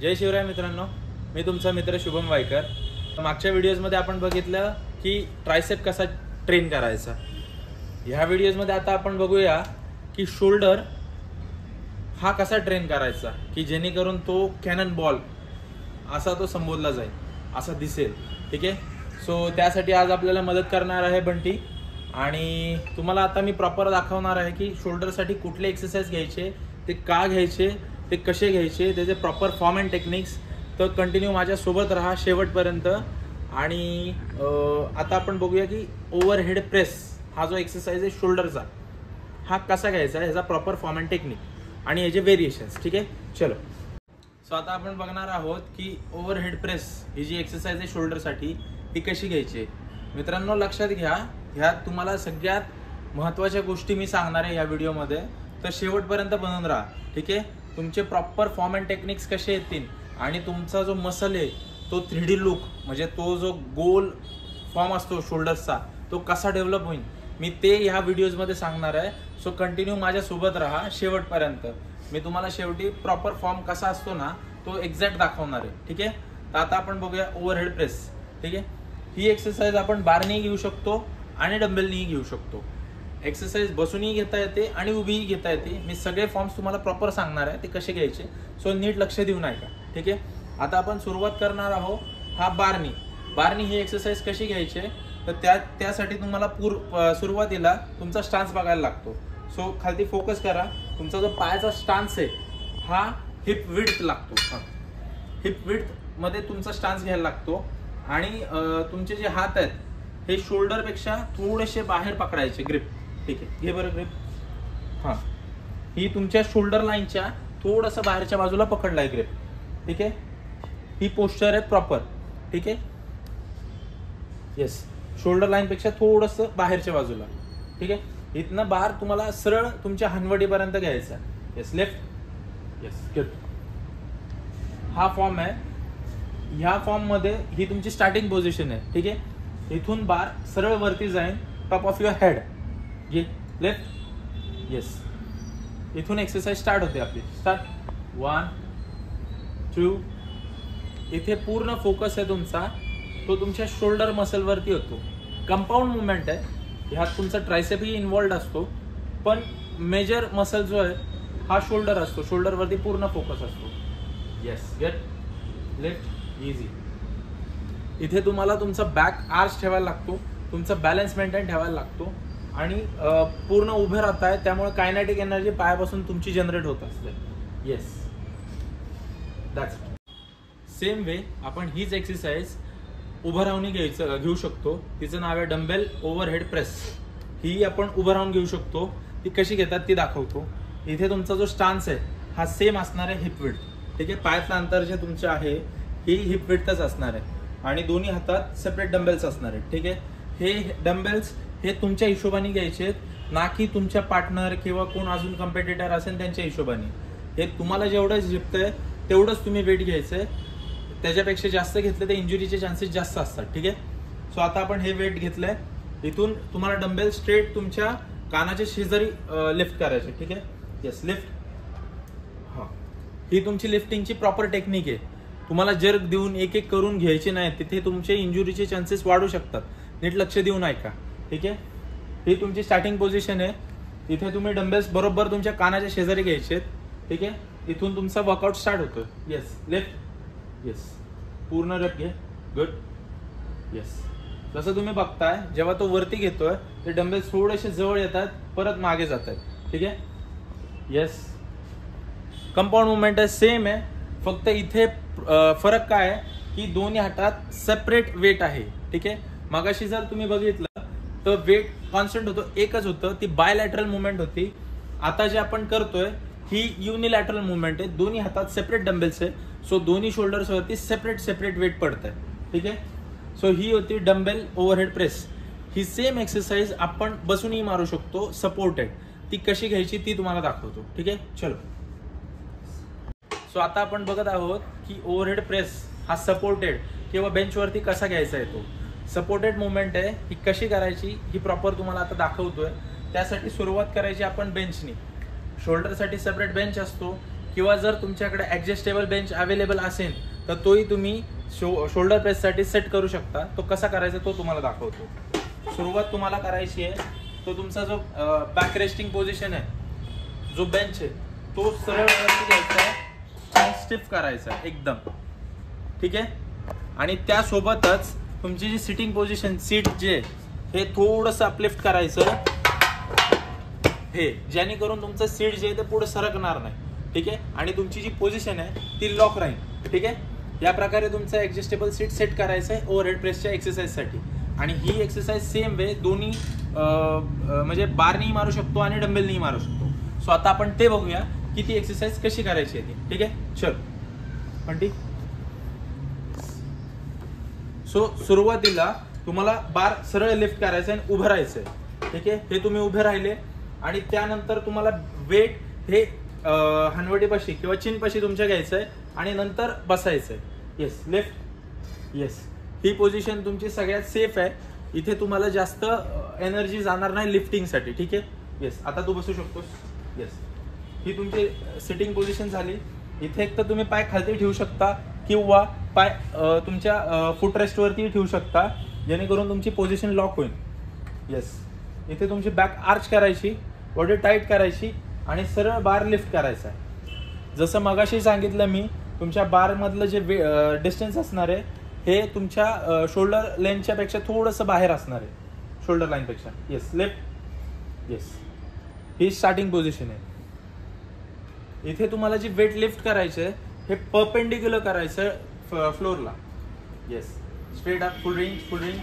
जय शिवराय मित्रांनो, मी तुमचा मित्र शुभम वायकर। मागच्या व्हिडिओजमध्ये आपण बघितलं की ट्रायसेप कसा ट्रेन करायचा। ह्या व्हिडिओजमध्ये आता आपण बघूया की शोल्डर हा कसा ट्रेन करायचा की जेणेकरून तो कॅनन बॉल असा तो संबोधला जाईल, असा दिसेल। ठीक आहे, सो त्यासाठी आज आपल्याला मदत करणार आहे बंटी। आणि तुम्हाला आता मी प्रॉपर दाखवणार आहे की शोल्डरसाठी कुठले एक्सरसाइज घ्यायचे, ते का घ्यायचे, ते कसे घ्यायचे, त्याचे प्रॉपर फॉर्म अँड टेक्निक्स। तर कंटिन्यू माझ्यासोबत राहा शेवटपर्यंत। आणि आता आपण बघूया की ओव्हरहेड प्रेस हा जो एक्सरसाइज आहे शोल्डरचा, हा कसा घ्यायचा, ह्याचा प्रॉपर फॉर्म अँड टेक्निक आणि याचे व्हेरिएशन्स। ठीक आहे, चलो। सो आता आपण बघणार आहोत की ओव्हरहेड प्रेस ही जी एक्सरसाइज आहे शोल्डरसाठी ही कशी घ्यायची। मित्रांनो लक्षात घ्या, ह्यात तुम्हाला सगळ्यात महत्त्वाच्या गोष्टी मी सांगणार आहे या व्हिडिओमध्ये, तर शेवटपर्यंत बनवून राहा। ठीक आहे, तुमचे प्रॉपर फॉर्म अँड टेक्निक्स कसे येतील आणि तुमचा जो मसल आहे तो 3D लुक म्हणजे तो जो गोल फॉर्म असतो शोल्डर्सचा तो कसा डेव्हलप होईल, मी ते ह्या व्हिडिओजमध्ये सांगणार आहे। सो कंटिन्यू माझ्यासोबत राहा शेवटपर्यंत। मी तुम्हाला शेवटी प्रॉपर फॉर्म कसा असतो ना तो एक्झॅक्ट दाखवणार आहे। ठीक आहे, तर आता आपण बघूया ओव्हरहेड प्रेस। ठीक आहे, ही एक्सरसाइज आपण बारनेही घेऊ शकतो आणि डंबेलनेही घेऊ शकतो। एक्सरसाइज बसूनही घेता येते आणि उभीही घेता येते। मी सगळे फॉर्म्स तुम्हाला प्रॉपर सांगणार आहे ते कसे घ्यायचे, सो नीट लक्ष देऊन ऐका। ठीक आहे, आता आपण सुरुवात करणार आहोत हा बारनी ही एक्सरसाइज कशी घ्यायची तर त्यासाठी तुम्हाला सुरुवातीला तुमचा स्टान्स बघायला लागतो। सो खाली फोकस करा, तुमचा जो पायाचा स्टान्स आहे हा हिप विड्थ लागतो। हिप विड्थ मध्ये तुमचा स्टान्स घ्यायला लागतो आणि तुमचे जे हात आहेत हे शोल्डर पेक्षा थोडेसे बाहेर पकडायचे ग्रिप। ठीक आहे, घे बरं ग्रिप। हां, ही तुमच्या शोल्डर लाईनच्या थोडंसं बाहेरच्या बाजूला पकडलाय ग्रिप। ठीक आहे, ही पोस्चर आहे प्रॉपर। ठीक आहे, येस, शोल्डर लाईन पेक्षा थोडंसं बाहेरच्या बाजूला। ठीक आहे, इथनं बाहेर तुम्हाला सरळ तुमच्या हनवटीपर्यंत घ्यायचा। Yes, left, yes, good. हा फॉर्म आहे, ह्या फॉर्म मध्ये ही तुमची स्टार्टिंग पोझिशन आहे। ठीक आहे, इथून बार सरळ वरती जाईल टॉप ऑफ युअर हेड। ये लेफ्ट, येस, इथून एक्सरसाइज स्टार्ट होते आपली। स्टार्ट 1 2। इथे पूर्ण फोकस आहे तुमचा तो तुमच्या शोल्डर मसल वरती होतो। कंपाऊंड मुवमेंट आहे, ह्यात तुमचा ट्रायसेप ही इन्व्हॉल्ड असतो, पण मेजर मसल जो आहे हा शोल्डर असतो। शोल्डर वरती पूर्ण फोकस असतो। Yes, get left, easy. इथे तुम्हाला तुमचा बॅक आर्च ठेवायला लागतो, तुमचा बॅलन्स मेंटेन ठेवायला लागतो आणि पूर्ण उभे राहताय त्यामुळे कायनेटिक एनर्जी पायापासून तुमची जनरेट होत असते। येस, दॅट्स सेम वे आपण हीच एक्सरसाइज उभं राहून घेऊ शकतो। तिचं नाव आहे डंबेल ओव्हरहेड प्रेस। ही आपण उभं राहून घेऊ शकतो। ती कशी घेतात ती दाखवतो। इथे तुमचा जो स्टान्स आहे हा सेम असणार आहे हिप विड्थ। ठीक आहे, पायातलं अंतर जे तुमचे आहे ही हिप विड्थच असणार आहे आणि दोन्ही हातात सेपरेट डंबेल्स असणार आहेत। ठीक आहे, हे डंबेल्स हे तुमच्या हिशोबाने घ्यायचे, ना की तुमच्या पार्टनर किंवा कोण अजून कॉम्पिटिटर असेल त्यांच्या हिशोबाने। हे तुम्हाला जेवढं झेपतंय तेवढंच तुम्ही वेट घ्यायचंय, त्याच्यापेक्षा जास्त घेतलं तर इंजुरीचे चान्सेस जास्त असतात। ठीक आहे, सो आता आपण हे वेट घेतलंय, इथून तुम्हाला डंबेल स्ट्रेट तुमच्या कानाच्या शेजारी लिफ्ट करायचे। ठीक आहे, येस, लिफ्ट। हां, ही तुमची लिफ्टिंगची प्रॉपर टेक्निक आहे। तुम्हाला जर्क देऊन एक एक करून घ्यायचे नाही, तिथे तुमचे इंजुरीचे चान्सेस वाढू शकतात। नीट लक्ष देऊन ऐका। ठीक आहे, ही तुमची स्टार्टिंग पोझिशन आहे। इथे तुम्ही डंबेल्स बरोबर तुमच्या कानाच्या शेजारी घ्यायचे। ठीक आहे, इथून तुमचा वर्कआउट स्टार्ट होतो। येस, लेफ्ट, येस, पूर्ण रप घे, गुड। येस, जसं तुम्ही बघताय जेव्हा तो वरती घेतोय ते डंबेल्स थोडेसे जवळ येतात, परत मागे जात आहेत। ठीक आहे, येस, कंपाऊंड मुवमेंट आहे, सेम आहे, फक्त इथे फरक काय आहे की दोन्ही हातात सेपरेट वेट आहे। ठीक आहे, मगाशी जर तुम्ही बघितलं तर वेट कॉन्स्टंट होतो, एकच होतं, ती बायलॅटरल मुवमेंट होती। आता जे आपण करतोय ही युनिलॅटरल मुवमेंट आहे, दोन्ही हातात सेपरेट डंबेल्स आहे। सो दोन्ही शोल्डर्स वरती सेपरेट वेट पडत आहे। ठीक आहे, सो ही होती डंबेल ओव्हरहेड प्रेस। ही सेम एक्सरसाइज आपण बसूनही मारू शकतो सपोर्टेड। ती कशी घ्यायची ती तुम्हाला दाखवतो। ठीक आहे, चलो। सो आता आपण बघत आहोत की ओव्हरहेड प्रेस हा सपोर्टेड किंवा बेंचवरती कसा घ्यायचा आहे। तो सपोर्टेड मुवमेंट आहे, ही कशी करायची ही प्रॉपर तुम्हाला आता दाखवतोय। त्यासाठी सुरुवात करायची आपण बेंचनी। शोल्डरसाठी सेपरेट बेंच असतो, किंवा जर तुमच्याकडे ॲडजस्टेबल बेंच अवेलेबल असेल तर तोही तुम्ही शोल्डर प्रेससाठी सेट करू शकता. तो कसा करायचा तो तुम्हाला दाखवतो. सुरुवात तुम्हाला करायची आहे, तो तुमचा जो बॅक रेस्टिंग पोझिशन आहे, जो बेंच आहे तो सरळ घ्यायचा आहे आणि स्टिफ करायचा आहे एकदम. ठीक आहे. आणि त्यासोबतच तुमची जी सिटिंग पोझिशन, सीट जे हे थोडंसं अपलिफ्ट करायचं हे, जेणेकरून तुमचं सीट जे आहे ते पुढे सरकणार नाही. ठीक आहे. आणि तुमची जी पोझिशन आहे ती लॉक राहील. ठीक आहे. या प्रकारे तुमचं ॲडजस्टेबल सीट सेट करायचं आहे ओव्हरहेड प्रेसच्या एक्सरसाइजसाठी. आणि ही एक्सरसाइज सेम वे दोन्ही म्हणजे बारनी मारू शकतो आणि डंबेलनी मारू शकतो. सो आता आपण ते बघूया की ती एक्सरसाइज कशी करायची आहे ती. ठीक आहे. चल पण ठीक. सो सुरुवातीला तुम्हाला बार सरळ लिफ्ट करायचं आहे आणि उभं राहायचंय. ठीक आहे. हे तुम्ही उभे राहिले आणि त्यानंतर तुम्हाला वेट हे हनवटीपाशी किंवा चिनपाशी तुमच्या घ्यायचंय आणि नंतर बसायचंय. येस. लेफ्ट. येस. ही पोझिशन तुमची सगळ्यात सेफ आहे. इथे तुम्हाला जास्त एनर्जी जाणार नाही लिफ्टिंगसाठी. ठीक आहे. येस. आता तू बसू शकतोस. येस. ही तुमची सिटिंग पोझिशन झाली. इथे एक तर तुम्ही पाय खालती ठेवू शकता किंवा पाय तुमच्या फुट रेस्टवरती ठेवू शकता, जेणेकरून तुमची पोझिशन लॉक होईल. येस. इथे तुमची बॅक आर्च करायची, बॉडी टाईट करायची आणि सरळ बार लिफ्ट करायचा आहे. जसं मगाशी सांगितलं मी, तुमच्या बारमधलं जे डिस्टन्स असणार आहे हे तुमच्या शोल्डर लेंथच्या पेक्षा थोडंसं बाहेर असणार आहे, शोल्डर लाईनपेक्षा. येस. लेफ्ट. येस. ही स्टार्टिंग पोझिशन आहे. इथे तुम्हाला जी वेट लिफ्ट करायचं आहे हे परपेंडिक्युलर करायचं फ्लोरला. Yes. Straight up. Full range. Full range.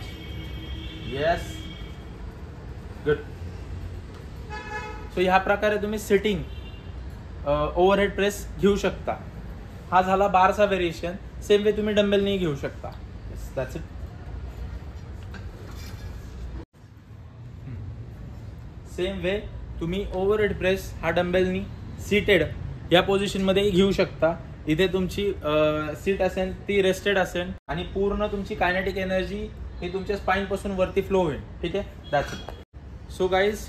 Yes. Good. So ह्या प्रकारे तुम्ही सिटिंग ओव्हरहेड प्रेस घेऊ शकता. हा झाला बारचा व्हेरिएशन. सेम वे तुम्ही डंबेलनी घेऊ शकता. Yes. That's it. Same way तुम्ही ओव्हरहेड प्रेस हा डंबेलनी सीटेड या पोझिशन मध्ये घेऊ शकता. इथे तुमची सीट असेल ती रेस्टेड असेल आणि पूर्ण तुमची कायनेटिक एनर्जी ही तुमच्या स्पाइन पासून वरती फ्लो होईल. ठीक आहे. That's it. सो गाईज,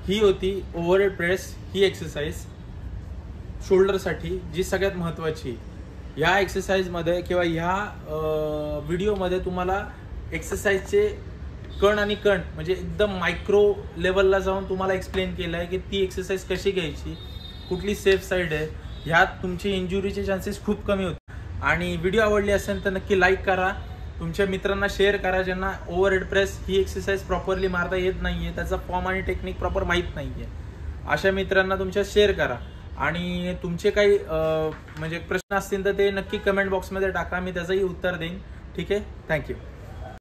ही होती ओव्हरहेड प्रेस ही एक्सरसाइज शोल्डरसाठी जी सगळ्यात महत्त्वाची. ह्या एक्सरसाइजमध्ये किंवा ह्या व्हिडिओमध्ये तुम्हाला एक्सरसाइजचे कण आणि कण म्हणजे एकदम मायक्रो लेवलला जाऊन तुम्हाला एक्सप्लेन केलं आहे की ती एक्सरसाइज कशी घ्यायची, कुठली सेफ साईड आहे. ह्यात तुमची इंजुरीचे चान्सेस खूप कमी होते. आणि व्हिडिओ आवडली असेल तर नक्की लाईक करा, तुमच्या मित्रांना शेअर करा ज्यांना ओव्हरहेड प्रेस ही एक्सरसाइज प्रॉपरली मारता येत नाहीये, त्याचा फॉर्म आणि टेक्निक प्रॉपर माहीत नाहीये. अशा मित्रांना तुमच्या शेअर करा. आणि तुमचे काही म्हणजे प्रश्न असतील तर ते नक्की कमेंट बॉक्समध्ये टाका, मी त्याचंही उत्तर देईन. ठीक आहे. थँक्यू.